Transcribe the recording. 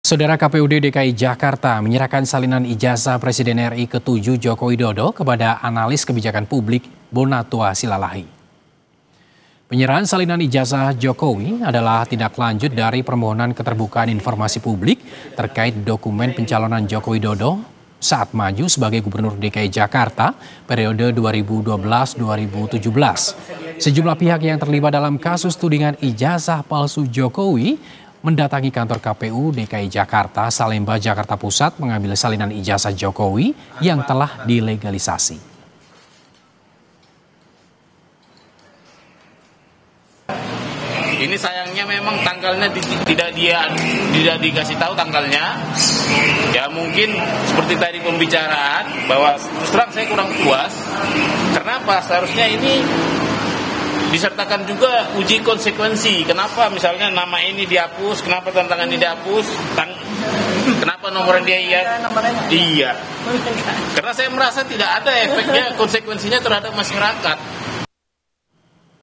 Saudara KPUD DKI Jakarta menyerahkan salinan ijazah Presiden RI ke-7 Joko Widodo kepada analis kebijakan publik Bonatua Silalahi. Penyerahan salinan ijazah Jokowi adalah tindak lanjut dari permohonan keterbukaan informasi publik terkait dokumen pencalonan Joko Widodo saat maju sebagai Gubernur DKI Jakarta periode 2012-2017. Sejumlah pihak yang terlibat dalam kasus tudingan ijazah palsu Jokowi mendatangi kantor KPU DKI Jakarta, Salemba, Jakarta Pusat mengambil salinan ijazah Jokowi yang telah dilegalisasi. Ini sayangnya memang tanggalnya tidak dikasih tahu tanggalnya. Ya mungkin seperti tadi pembicaraan bahwa terus terang saya kurang puas. Kenapa? Seharusnya ini disertakan juga uji konsekuensi. Kenapa misalnya nama ini dihapus, kenapa tantangan ini dihapus, kenapa nomor dia iya. Karena saya merasa tidak ada efeknya, konsekuensinya terhadap masyarakat.